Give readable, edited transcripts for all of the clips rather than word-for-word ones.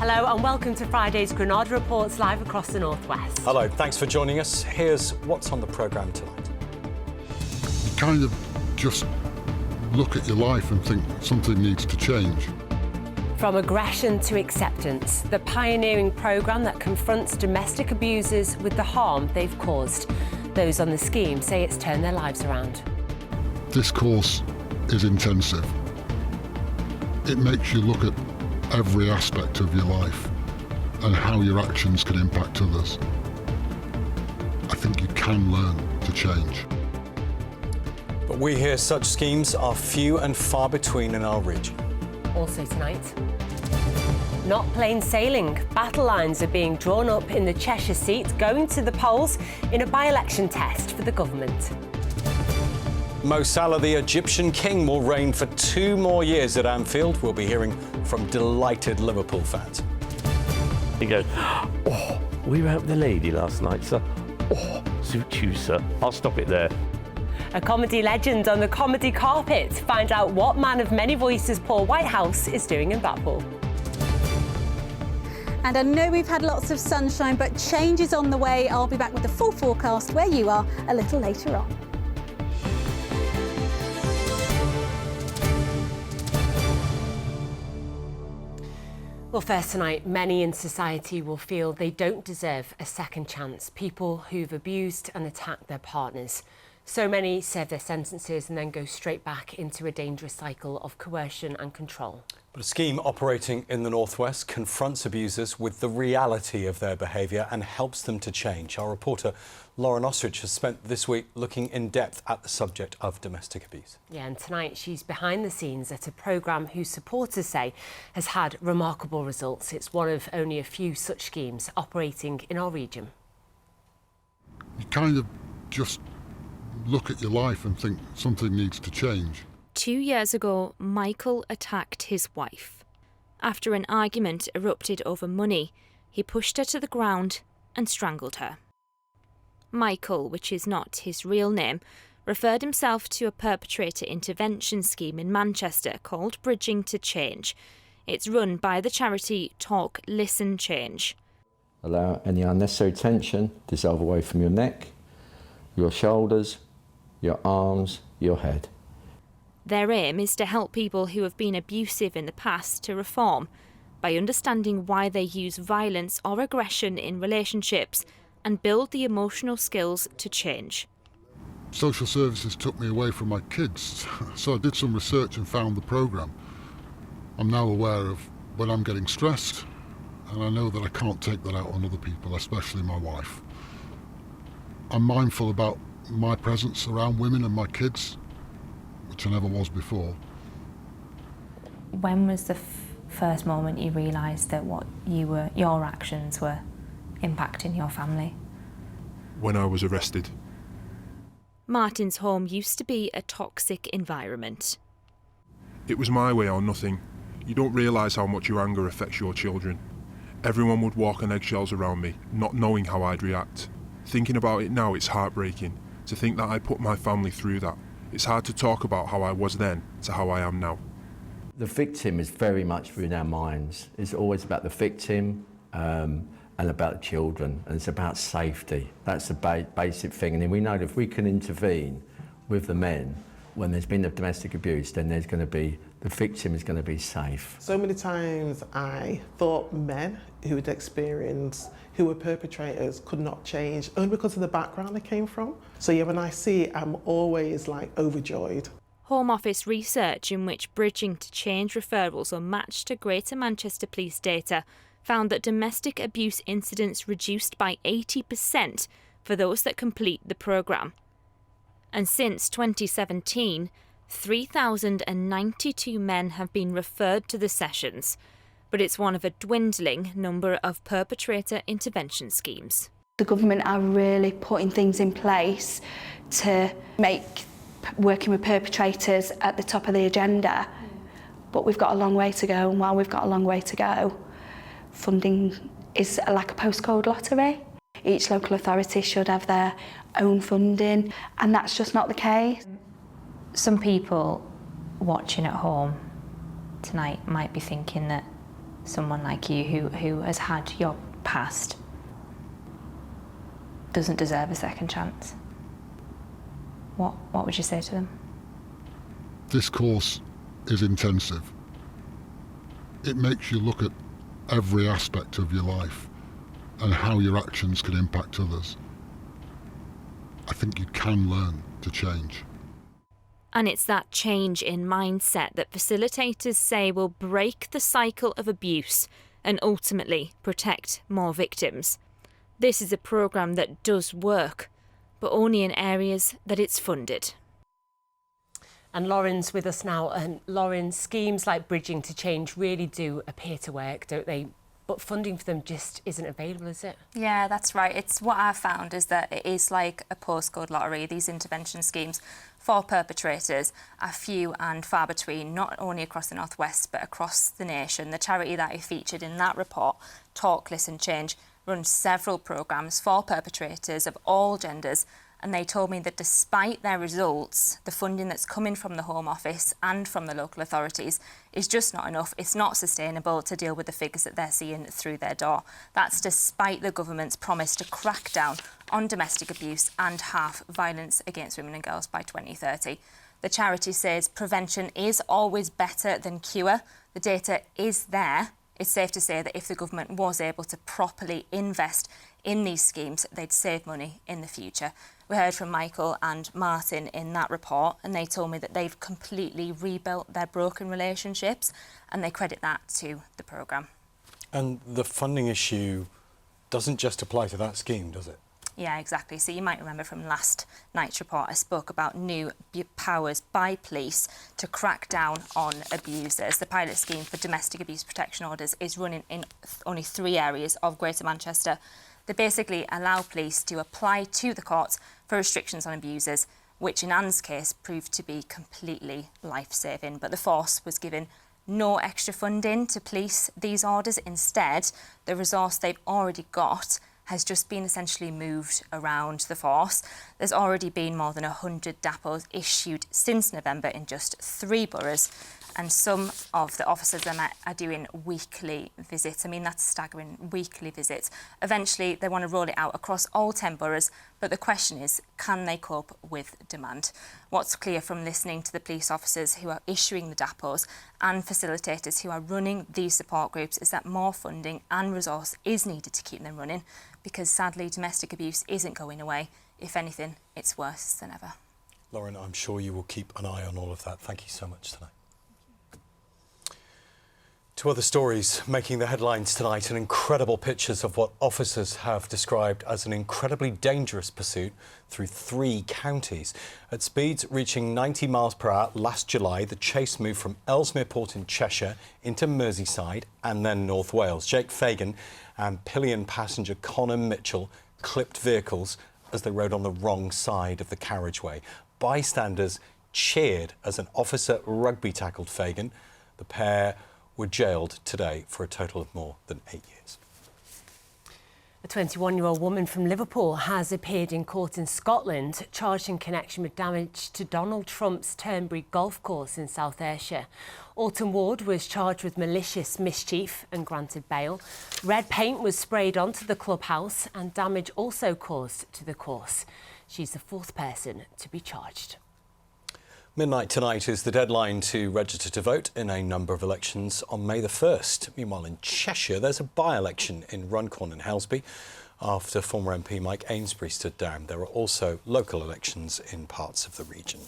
Hello and welcome to Friday's Granada Reports live across the Northwest. Hello, thanks for joining us. Here's what's on the programme tonight. You kind of just look at your life and think something needs to change. From aggression to acceptance, the pioneering programme that confronts domestic abusers with the harm they've caused. Those on the scheme say it's turned their lives around. This course is intensive. It makes you look at every aspect of your life and how your actions can impact others. I think you can learn to change. But we hear such schemes are few and far between in our region. Also tonight, not plain sailing. Battle lines are being drawn up in the Cheshire seat, going to the polls in a by-election test for the government. Mo Salah, the Egyptian king, will reign for 2 more years at Anfield. We'll be hearing from delighted Liverpool fans. He goes, "Oh, we were out with the lady last night, sir. Oh, suit you, sir. I'll stop it there." A comedy legend on the comedy carpet. Find out what man of many voices Paul Whitehouse is doing in Blackpool. And I know we've had lots of sunshine, but change is on the way. I'll be back with the full forecast where you are a little later on. Well, first tonight, many in society will feel they don't deserve a second chance. People who've abused and attacked their partners. So many serve their sentences and then go straight back into a dangerous cycle of coercion and control. But a scheme operating in the Northwest confronts abusers with the reality of their behaviour and helps them to change. Our reporter Lauren Ostrich has spent this week looking in depth at the subject of domestic abuse. Yeah, and tonight she's behind the scenes at a programme whose supporters say has had remarkable results. It's one of only a few such schemes operating in our region. You kind of just look at your life and think something needs to change. 2 years ago, Michael attacked his wife. After an argument erupted over money, he pushed her to the ground and strangled her. Michael, which is not his real name, referred himself to a perpetrator intervention scheme in Manchester called Bridging to Change. It's run by the charity Talk, Listen, Change. Allow any unnecessary tension to dissolve away from your neck, your shoulders, your arms, your head. Their aim is to help people who have been abusive in the past to reform by understanding why they use violence or aggression in relationships and build the emotional skills to change. Social services took me away from my kids, so I did some research and found the programme. I'm now aware of when I'm getting stressed, and I know that I can't take that out on other people, especially my wife. I'm mindful about my presence around women and my kids, which I never was before. When was the first moment you realised that your actions were impacting your family? When I was arrested. Martin's home used to be a toxic environment. It was my way or nothing. You don't realise how much your anger affects your children. Everyone would walk on eggshells around me, not knowing how I'd react. Thinking about it now, it's heartbreaking to think that I put my family through that. It's hard to talk about how I was then to how I am now. The victim is very much within our minds. It's always about the victim and about the children, and it's about safety. That's the basic thing. And then we know that if we can intervene with the men when there's been a domestic abuse, then there's going to be, the victim is going to be safe. So many times I thought men who had experienced, who were perpetrators, could not change, only because of the background they came from. So yeah, when I see it, I'm always overjoyed. Home Office research in which Bridging to Change referrals are matched to Greater Manchester Police data found that domestic abuse incidents reduced by 80% for those that complete the programme. And since 2017, 3,092 men have been referred to the sessions, but it's one of a dwindling number of perpetrator intervention schemes. The government are really putting things in place to make working with perpetrators at the top of the agenda, but we've got a long way to go, and while we've got a long way to go, funding is like a postcode lottery. Each local authority should have their own funding, and that's just not the case. Some people watching at home tonight might be thinking that someone like you who has had your past doesn't deserve a second chance? What would you say to them? This course is intensive. It makes you look at every aspect of your life and how your actions can impact others. I think you can learn to change. And it's that change in mindset that facilitators say will break the cycle of abuse and ultimately protect more victims. This is a programme that does work, but only in areas that it's funded. And Lauren's with us now. And Lauren, schemes like Bridging to Change really do appear to work, don't they? But funding for them just isn't available, is it? Yeah, that's right. It's what I've found is that it is like a postcode lottery. These intervention schemes for perpetrators are few and far between, not only across the North West, but across the nation. The charity that I featured in that report, Talk, Listen, Change, runs several programmes for perpetrators of all genders. And they told me that despite their results, the funding that's coming from the Home Office and from the local authorities is just not enough. It's not sustainable to deal with the figures that they're seeing through their door. That's despite the government's promise to crack down on domestic abuse and halve violence against women and girls by 2030. The charity says prevention is always better than cure. The data is there. It's safe to say that if the government was able to properly invest in these schemes, they'd save money in the future. We heard from Michael and Martin in that report, and they told me that they've completely rebuilt their broken relationships, and they credit that to the programme. And the funding issue doesn't just apply to that scheme, does it? Yeah, exactly. So you might remember from last night's report, I spoke about new powers by police to crack down on abusers. The pilot scheme for domestic abuse protection orders is running in only 3 areas of Greater Manchester. They basically allow police to apply to the courts for restrictions on abusers, which in Anne's case proved to be completely life-saving. But the force was given no extra funding to police these orders. Instead, the resource they've already got has just been essentially moved around the force. There's already been more than 100 DAPOs issued since November in just 3 boroughs, and some of the officers are doing weekly visits. I mean, that's staggering, weekly visits. Eventually, they want to roll it out across all 10 boroughs, but the question is, can they cope with demand? What's clear from listening to the police officers who are issuing the DAPOs and facilitators who are running these support groups is that more funding and resource is needed to keep them running, because sadly, domestic abuse isn't going away. If anything, it's worse than ever. Lauren, I'm sure you will keep an eye on all of that. Thank you so much tonight. Two other stories making the headlines tonight, and incredible pictures of what officers have described as an incredibly dangerous pursuit through 3 counties. At speeds reaching 90 miles per hour last July, the chase moved from Ellesmere Port in Cheshire into Merseyside and then North Wales. Jake Fagan and pillion passenger Connor Mitchell clipped vehicles as they rode on the wrong side of the carriageway. Bystanders cheered as an officer rugby tackled Fagan. The pair were jailed today for a total of more than 8 years. A 21-year-old woman from Liverpool has appeared in court in Scotland, charged in connection with damage to Donald Trump's Turnberry golf course in South Ayrshire. Alton Ward was charged with malicious mischief and granted bail. Red paint was sprayed onto the clubhouse and damage also caused to the course. She's the 4th person to be charged. Midnight tonight is the deadline to register to vote in a number of elections on May the 1st. Meanwhile, in Cheshire, there's a by-election in Runcorn and Helsby after former MP Mike Ainsbury stood down. There are also local elections in parts of the region.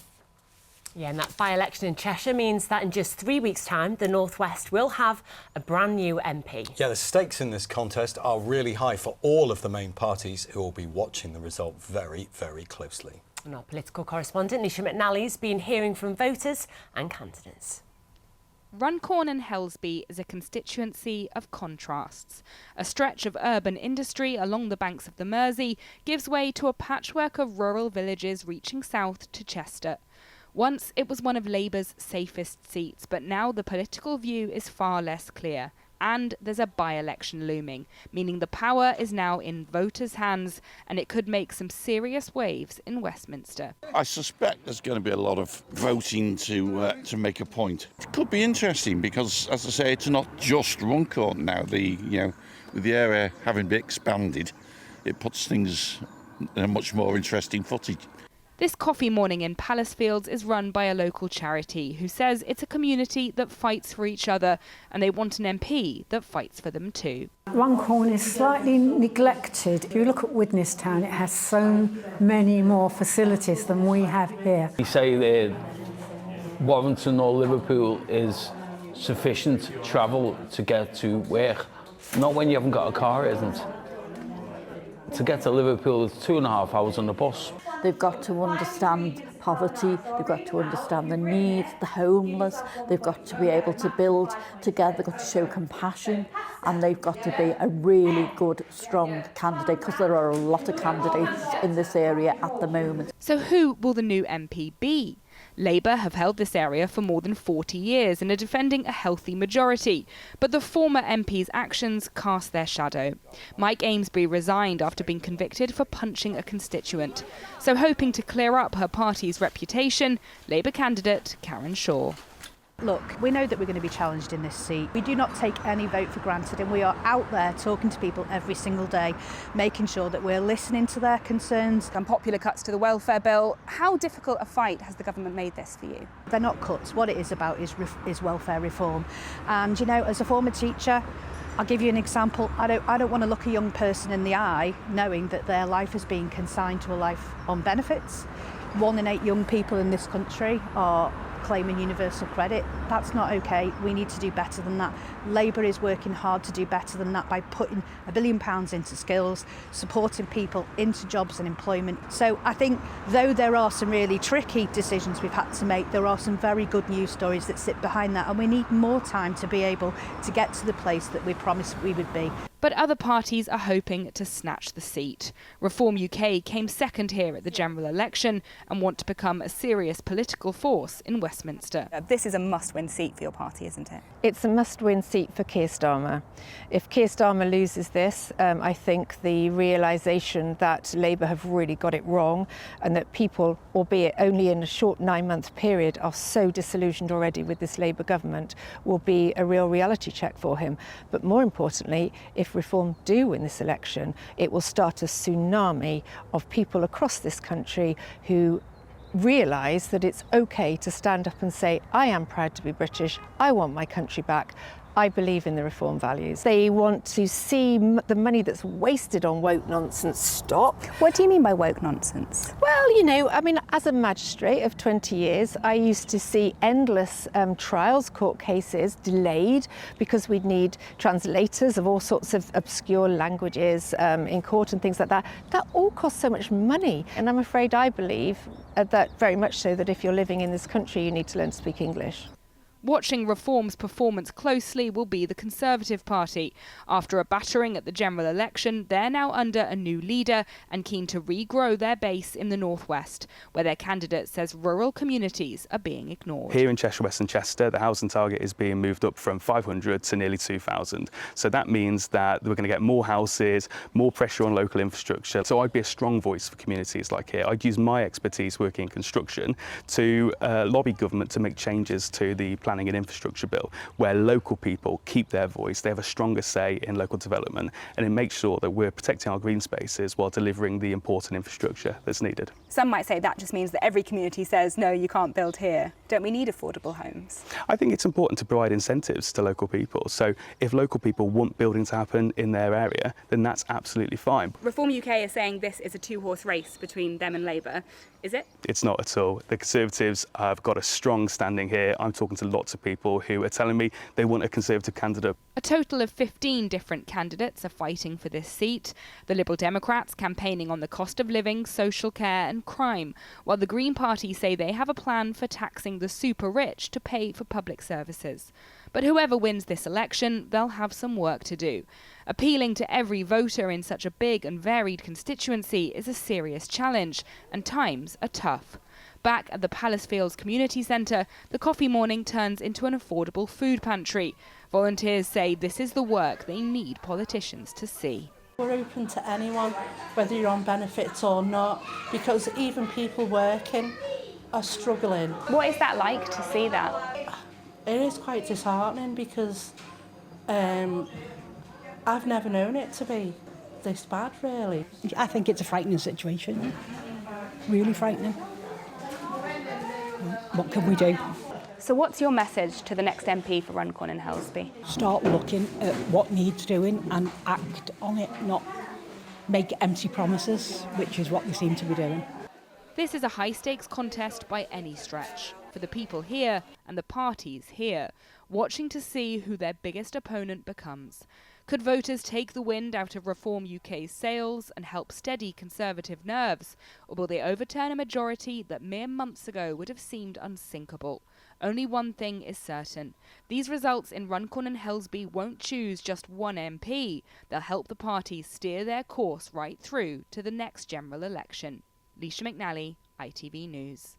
Yeah, and that by-election in Cheshire means that in just 3 weeks' time, the North West will have a brand new MP. Yeah, the stakes in this contest are really high for all of the main parties, who will be watching the result very, very closely. And our political correspondent, Nisha McNally's been hearing from voters and candidates. Runcorn and Helsby is a constituency of contrasts. A stretch of urban industry along the banks of the Mersey gives way to a patchwork of rural villages reaching south to Chester. Once it was one of Labour's safest seats, but now the political view is far less clear. and there's a by-election looming, meaning the power is now in voters' hands and it could make some serious waves in Westminster. I suspect there's going to be a lot of voting to make a point. It could be interesting because, as I say, it's not just Runcorn now. With the area having been expanded, it puts things in a much more interesting footage. This coffee morning in Palacefields is run by a local charity who says it's a community that fights for each other and they want an MP that fights for them too. Runcorn is slightly neglected. If you look at Widnes Town, it has so many more facilities than we have here. We say that Warrington or Liverpool is sufficient travel to get to work. Not when you haven't got a car, it isn't. To get to Liverpool, it's 2.5 hours on the bus. They've got to understand poverty, they've got to understand the needs, the homeless, they've got to be able to build together, they've got to show compassion, and they've got to be a really good, strong candidate, because there are a lot of candidates in this area at the moment. So who will the new MP be? Labour have held this area for more than 40 years and are defending a healthy majority, but the former MP's actions cast their shadow. Mike Amesbury resigned after being convicted for punching a constituent. So hoping to clear up her party's reputation, Labour candidate Karen Shaw. Look, we know that we're going to be challenged in this seat. We do not take any vote for granted, and we are out there talking to people every single day, making sure that we're listening to their concerns. Unpopular cuts to the welfare bill. How difficult a fight has the government made this for you? They're not cuts. What it is about is welfare reform. And, you know, as a former teacher, I'll give you an example. I don't want to look a young person in the eye knowing that their life is being consigned to a life on benefits. 1 in 8 young people in this country are claiming universal credit. That's not okay. We need to do better than that. Labour is working hard to do better than that by putting £1 billion into skills, supporting people into jobs and employment. So I think though there are some really tricky decisions we've had to make, there are some very good news stories that sit behind that, and we need more time to be able to get to the place that we promised we would be. But other parties are hoping to snatch the seat. Reform UK came second here at the general election and want to become a serious political force in Westminster. This is a must-win seat for your party, isn't it? It's a must-win seat for Keir Starmer. If Keir Starmer loses this, I think the realisation that Labour have really got it wrong and that people, albeit only in a short 9-month period, are so disillusioned already with this Labour government will be a real reality check for him. But more importantly, if Reform do win this election, it will start a tsunami of people across this country who realise that it's okay to stand up and say, I am proud to be British, I want my country back, I believe in the Reform values. They want to see the money that's wasted on woke nonsense stop. What do you mean by woke nonsense? Well, you know, I mean, as a magistrate of 20 years, I used to see endless trials, court cases delayed because we'd need translators of all sorts of obscure languages in court and things like that. That all costs so much money. And I'm afraid I believe that very much so that if you're living in this country, you need to learn to speak English. Watching Reform's performance closely will be the Conservative Party. After a battering at the general election, they're now under a new leader and keen to regrow their base in the northwest, where their candidate says rural communities are being ignored. Here in Cheshire West and Chester, the housing target is being moved up from 500 to nearly 2,000. So that means that we're going to get more houses, more pressure on local infrastructure. So I'd be a strong voice for communities like here. I'd use my expertise working in construction to lobby government to make changes to the planning and infrastructure bill, where local people keep their voice, they have a stronger say in local development, and it makes sure that we're protecting our green spaces while delivering the important infrastructure that's needed. Some might say that just means that every community says, no, you can't build here. Don't we need affordable homes? I think it's important to provide incentives to local people. So if local people want building to happen in their area, then that's absolutely fine. Reform UK is saying this is a two-horse race between them and Labour. Is it? It's not at all. The Conservatives have got a strong standing here. I'm talking to lots of people who are telling me they want a Conservative candidate. A total of 15 different candidates are fighting for this seat. The Liberal Democrats campaigning on the cost of living, social care and crime, while the Green Party say they have a plan for taxing the super rich to pay for public services. But whoever wins this election, they'll have some work to do. Appealing to every voter in such a big and varied constituency is a serious challenge, and times are tough. Back at the Palacefields Community Centre, the coffee morning turns into an affordable food pantry. Volunteers say this is the work they need politicians to see. We're open to anyone, whether you're on benefits or not, because even people working are struggling. What is that like to see that? It is quite disheartening because I've never known it to be this bad, really. I think it's a frightening situation, really frightening. What can we do? So what's your message to the next MP for Runcorn and Helsby? Start looking at what needs doing and act on it, not make empty promises, which is what we seem to be doing. This is a high-stakes contest by any stretch, for the people here and the parties here, watching to see who their biggest opponent becomes. Could voters take the wind out of Reform UK's sails and help steady Conservative nerves, or will they overturn a majority that mere months ago would have seemed unsinkable? Only one thing is certain. These results in Runcorn and Helsby won't choose just one MP. They'll help the parties steer their course right through to the next general election. Leisha McNally, ITV News.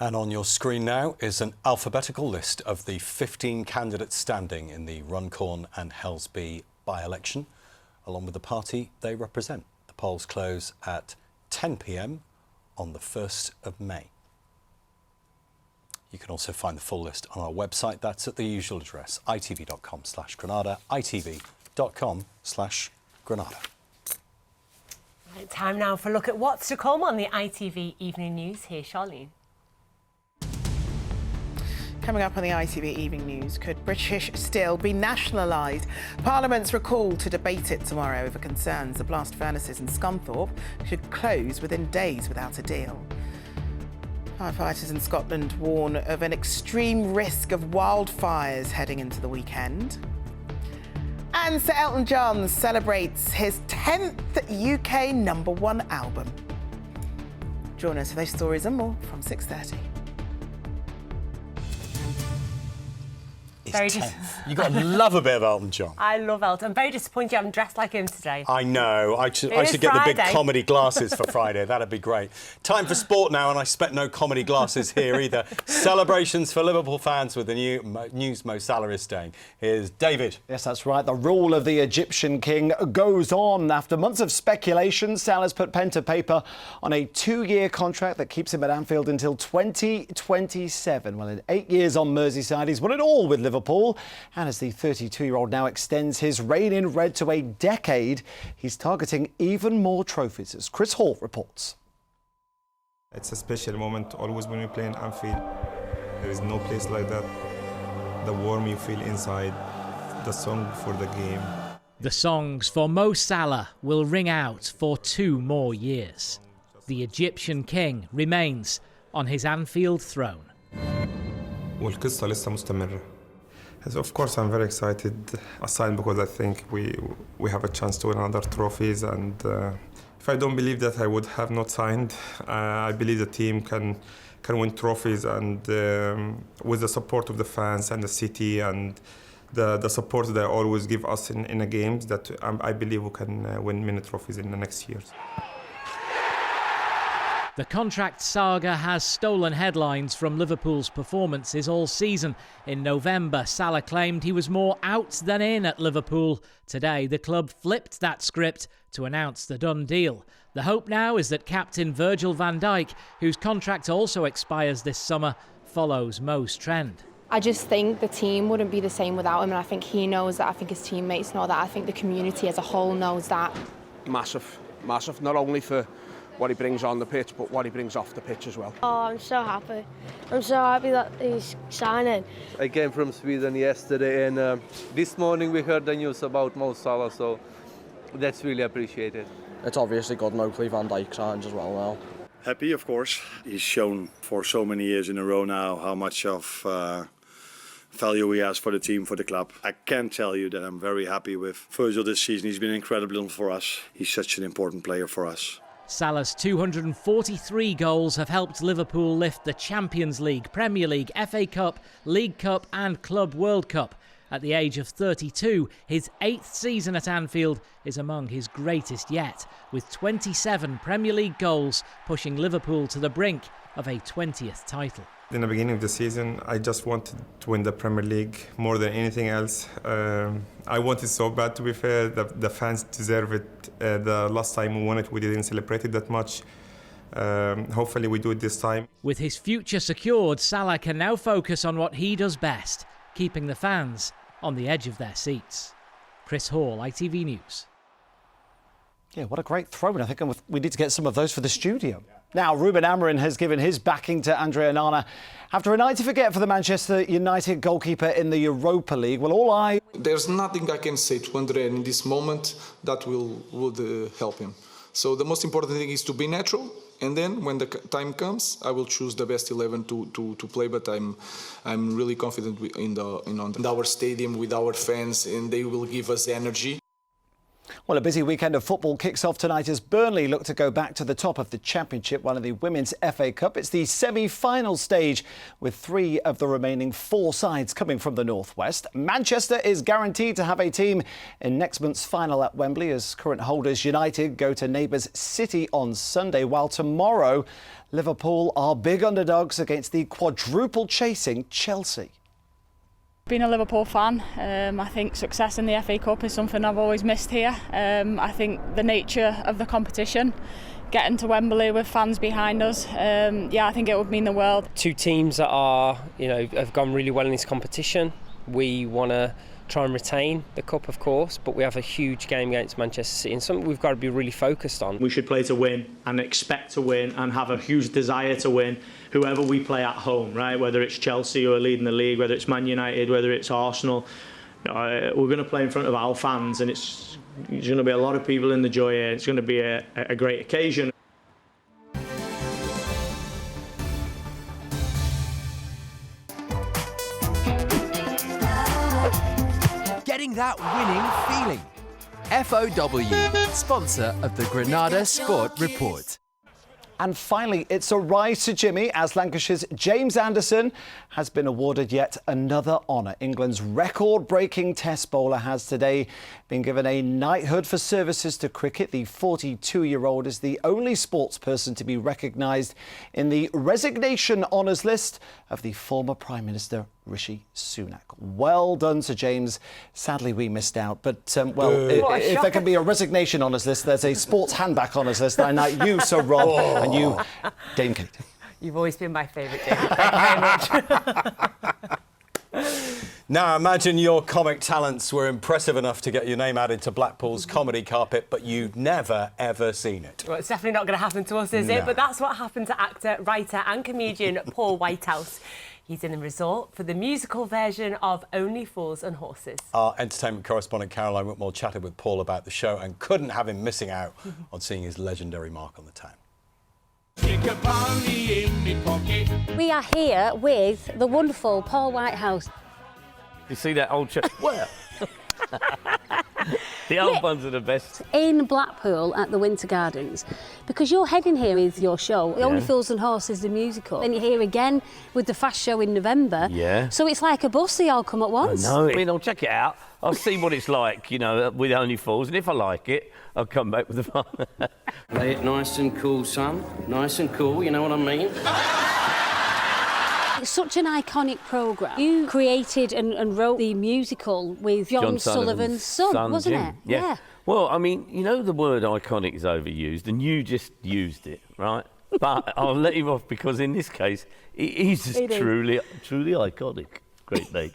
And on your screen now is an alphabetical list of the 15 candidates standing in the Runcorn and Helsby by-election, along with the party they represent. The polls close at 10 p.m. on the 1st of May. You can also find the full list on our website. That's at the usual address, itv.com/Granada, itv.com/Granada. Right, time now for a look at what's to come on the ITV Evening News. Here's Charlene. Coming up on the ITV Evening News, could British Steel be nationalised? Parliament's recalled to debate it tomorrow over concerns the blast furnaces in Scunthorpe should close within days without a deal. Firefighters in Scotland warn of an extreme risk of wildfires heading into the weekend. And Sir Elton John celebrates his 10th UK #1 album. Join us for those stories and more from 6:30. Very You've got to love a bit of Elton John. I love Elton. I'm very disappointed you haven't dressed like him today. I know. I should get the big comedy glasses for Friday. That'd be great. Time for sport now, and I expect no comedy glasses here either. Celebrations for Liverpool fans with the new news Mo Salah is staying. Here's David. Yes, that's right. The rule of the Egyptian king goes on. After months of speculation, Salah's put pen to paper on a 2-year contract that keeps him at Anfield until 2027. Well, in 8 years on Merseyside, he's won it all with Liverpool. And as the 32-year-old now extends his reign in red to a decade, he's targeting even more trophies, as Chris Hall reports. It's a special moment always when we play in Anfield. There is no place like that. The warmth you feel inside, the song for the game. The songs for Mo Salah will ring out for 2 more years. The Egyptian king remains on his Anfield throne. والقصة لسه مستمرة. Of course, I'm very excited, aside because I think we have a chance to win another trophies. And if I don't believe that, I would have not signed. I believe the team can win trophies, and with the support of the fans and the city and the support they always give us in the games, that I believe we can win many trophies in the next years. The contract saga has stolen headlines from Liverpool's performances all season. In November, Salah claimed he was more out than in at Liverpool. Today, the club flipped that script to announce the done deal. The hope now is that captain Virgil van Dijk, whose contract also expires this summer, follows Mo's trend. I just think the team wouldn't be the same without him, and I think he knows that. I think his teammates know that. I think the community as a whole knows that. Massive, massive, not only for what he brings on the pitch, but what he brings off the pitch as well. Oh, I'm so happy. I'm so happy that he's signing. I came from Sweden yesterday, and this morning we heard the news about Mo Salah, so that's really appreciated. It's obviously good, and hopefully Van Dijk signs as well now. Happy, of course. He's shown for so many years in a row now how much of value he has for the team, for the club. I can tell you that I'm very happy with Virgil this season. He's been incredible for us. He's such an important player for us. Salah's 243 goals have helped Liverpool lift the Champions League, Premier League, FA Cup, League Cup and Club World Cup. At the age of 32, his 8th season at Anfield is among his greatest yet, with 27 Premier League goals pushing Liverpool to the brink of a 20th title. In the beginning of the season, I just wanted to win the Premier League more than anything else. I wanted so bad, to be fair. The fans deserve it. The last time we won it, we didn't celebrate it that much. Hopefully we do it this time. With his future secured, Salah can now focus on what he does best, keeping the fans on the edge of their seats. Chris Hall, ITV News. Yeah, what a great throw-in. I think we need to get some of those for the studio. Now, Ruben Amorim has given his backing to Andre Onana after a night to forget for the Manchester United goalkeeper in the Europa League. Well, There's nothing I can say to Andre in this moment that would help him. So the most important thing is to be natural, and then when the time comes, I will choose the best 11 to play. But I'm really confident in our stadium with our fans, and they will give us energy. Well, a busy weekend of football kicks off tonight as Burnley look to go back to the top of the Championship, one of the Women's FA Cup. It's the semi-final stage with 3 of the remaining 4 sides coming from the Northwest. Manchester is guaranteed to have a team in next month's final at Wembley as current holders United go to neighbours City on Sunday, while tomorrow Liverpool are big underdogs against the quadruple chasing Chelsea. Being a Liverpool fan, I think success in the FA Cup is something I've always missed here. I think the nature of the competition, getting to Wembley with fans behind us, I think it would mean the world. 2 teams that are, have gone really well in this competition. We want to try and retain the cup, of course, but we have a huge game against Manchester City and something we've got to be really focused on. We should play to win and expect to win and have a huge desire to win whoever we play at home, right? Whether it's Chelsea who are leading the league, whether it's Man United, whether it's Arsenal. We're going to play in front of our fans, and there's going to be a lot of people in the joy here. It's going to be a great occasion. Getting that winning feeling. FOW, sponsor of the Granada Sport Report. And finally, it's a rise to Jimmy as Lancashire's James Anderson has been awarded yet another honour. England's record-breaking Test bowler has today been given a knighthood for services to cricket. The 42-year-old is the only sportsperson to be recognised in the resignation honours list of the former Prime Minister Rishi Sunak. Well done to James. Sadly, we missed out. But, if there can be a resignation honours list, there's a sports handbag honours list. I know you, Sir Rob, and you, Dame Kate. You've always been my favourite, David. Thank you very much. Now, imagine your comic talents were impressive enough to get your name added to Blackpool's comedy carpet, but you'd never, ever seen it. Well, it's definitely not going to happen to us, is it? But that's what happened to actor, writer and comedian Paul Whitehouse. He's in the resort for the musical version of Only Fools and Horses. Our entertainment correspondent Caroline Whitmore chatted with Paul about the show and couldn't have him missing out on seeing his legendary mark on the town. We are here with the wonderful Paul Whitehouse. You see that old chap? Well, the old ones are the best. In Blackpool at the Winter Gardens, because you're heading here with your show, Only Fools and Horses, the musical. Then you're here again with the Fast Show in November. Yeah. So it's like a bus, they all come at once. I know. I mean, I'll check it out. I'll see what it's like, with Only Fools, and if I like it, I'll come back with the fun. Play it nice and cool, son. Nice and cool, you know what I mean? It's such an iconic programme. You created and wrote the musical with John Sullivan's son, wasn't Jim. it? Yeah. Well, I mean, the word iconic is overused, and you just used it, right? But I'll let you off because in this case, it is truly iconic. Great mate.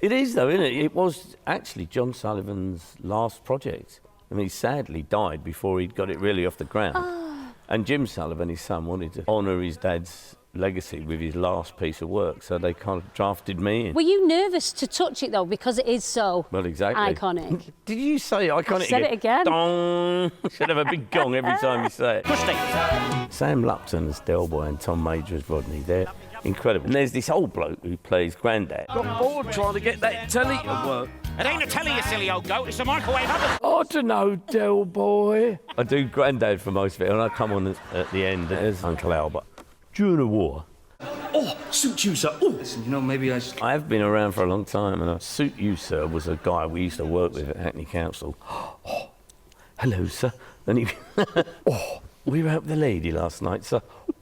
It is, though, isn't it? It was actually John Sullivan's last project. I mean, he sadly died before he'd got it really off the ground. Oh. And Jim Sullivan, his son, wanted to honour his dad's legacy with his last piece of work, so they kind of drafted me in. Were you nervous to touch it, though, because it is so iconic? Did you say iconic? I said it again. Dong! Should have a big gong every time you say it. Sam Lupton as Del Boy and Tom Major as Rodney. They're incredible. And there's this old bloke who plays Grandad. Got bored trying to get that telly to work. It ain't a telly, you silly old goat. It's a microwave oven. I don't know, Del Boy. I do Grandad for most of it, and I come on at the end as Uncle Albert. During the war. Oh, Suit You, Sir. Oh, listen, maybe I have been around for a long time, and Suit You, Sir was a guy we used to work with at Hackney Council. Oh, hello, sir. And he... oh, we were out with the lady last night, sir.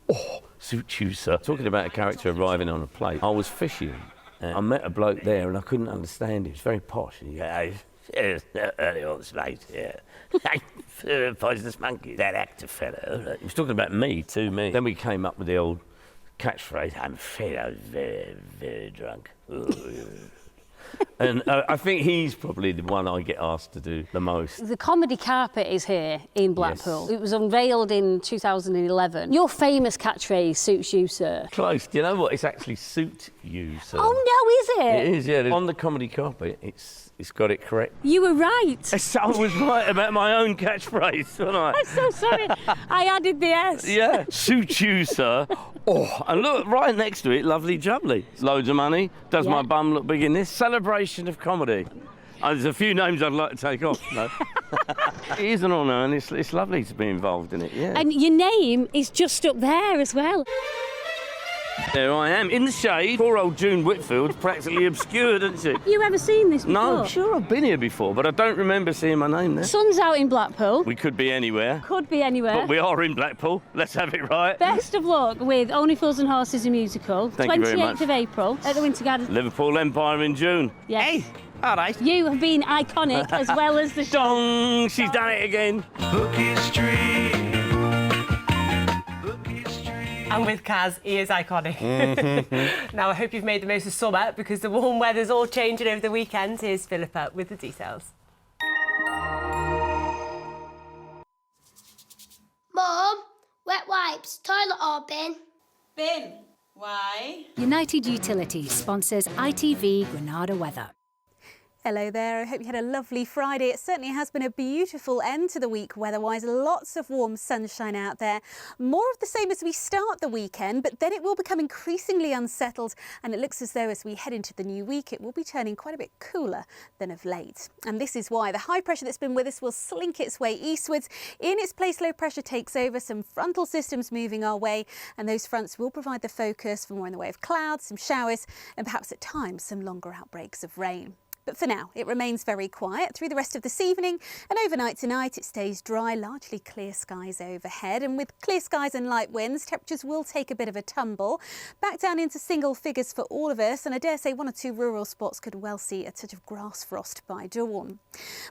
Oh, suit you, sir. Talking about a character arriving on a plane, I was fishing. I met a bloke there and I couldn't understand him. He was very posh. And he goes, early on late, yeah. Poisonous monkey, that actor fella. He was talking about me, too, me. Then we came up with the old catchphrase, I'm afraid I was very, very drunk. And I think he's probably the one I get asked to do the most. The comedy carpet is here in Blackpool. Yes. It was unveiled in 2011. Your famous catchphrase, suits you, sir. Close. Do you know what? It's actually suit you, sir. Oh, no, is it? It is, yeah. On the comedy carpet, it's got it correct. You were right. I was right about my own catchphrase, wasn't I? I'm so sorry. I added the S. Yeah. Suit you, sir. Oh, and look, right next to it, lovely jubbly. Loads of money. Does my bum look big in this? Celebration of comedy. There's a few names I'd like to take off. No. It is an honour and it's lovely to be involved in it, yeah. And your name is just up there as well. There I am, in the shade. Poor old June Whitfield's practically obscured, isn't she? You ever seen this before? No, sure, I've been here before, but I don't remember seeing my name there. Sun's out in Blackpool. We could be anywhere. Could be anywhere. But we are in Blackpool. Let's have it right. Best of luck with Only Fools and Horses, a musical. Thank you very much. 28th of April at the Winter Gardens. Liverpool Empire in June. Yes. Hey, all right. You have been iconic as well as the show. Dong, she's done it again. Bookie Street. And with Kaz, he is iconic. Mm-hmm. Now, I hope you've made the most of summer because the warm weather's all changing over the weekend. Here's Philippa with the details. Mum, wet wipes, toilet or bin? Bin. Why? United Utilities sponsors ITV Granada weather. Hello there, I hope you had a lovely Friday. It certainly has been a beautiful end to the week weather-wise. Lots of warm sunshine out there. More of the same as we start the weekend, but then it will become increasingly unsettled and it looks as though as we head into the new week it will be turning quite a bit cooler than of late. And this is why the high pressure that's been with us will slink its way eastwards. In its place, low pressure takes over, some frontal systems moving our way, and those fronts will provide the focus for more in the way of clouds, some showers, and perhaps at times some longer outbreaks of rain. But for now, it remains very quiet through the rest of this evening, and overnight tonight it stays dry, largely clear skies overhead. And with clear skies and light winds, temperatures will take a bit of a tumble, back down into single figures for all of us, and I dare say one or two rural spots could well see a touch of grass frost by dawn.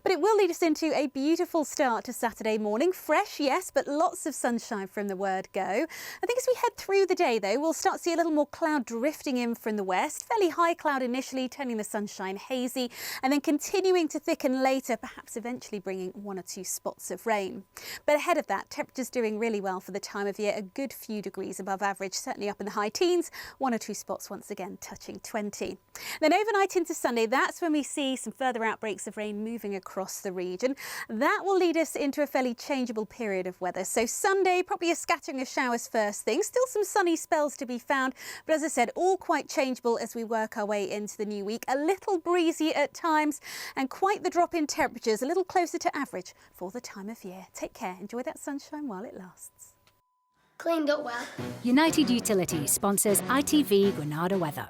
But it will lead us into a beautiful start to Saturday morning. Fresh, yes, but lots of sunshine from the word go. I think as we head through the day, though, we'll start to see a little more cloud drifting in from the west. Fairly high cloud initially, turning the sunshine hazy, and then continuing to thicken later, perhaps eventually bringing one or two spots of rain. But ahead of that, temperatures doing really well for the time of year, a good few degrees above average, certainly up in the high teens, one or two spots once again touching 20. Then overnight into Sunday, that's when we see some further outbreaks of rain moving across the region. That will lead us into a fairly changeable period of weather. So Sunday, probably a scattering of showers first thing, still some sunny spells to be found, but as I said, all quite changeable as we work our way into the new week. A little breezy at times and quite the drop in temperatures, a little closer to average for the time of year. Take care, enjoy that sunshine while it lasts. Cleaned up well. United Utilities sponsors ITV Granada weather.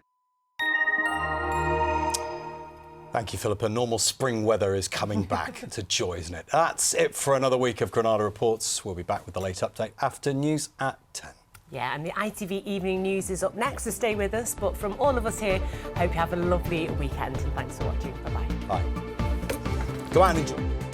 Thank you, Philippa. Normal spring weather is coming back. It's a joy, isn't it? That's it for another week of Granada Reports. We'll be back with the late update after news at 10. Yeah, and the ITV Evening News is up next, so stay with us. But from all of us here, I hope you have a lovely weekend and thanks for watching. Bye-bye. Bye. Go out and enjoy.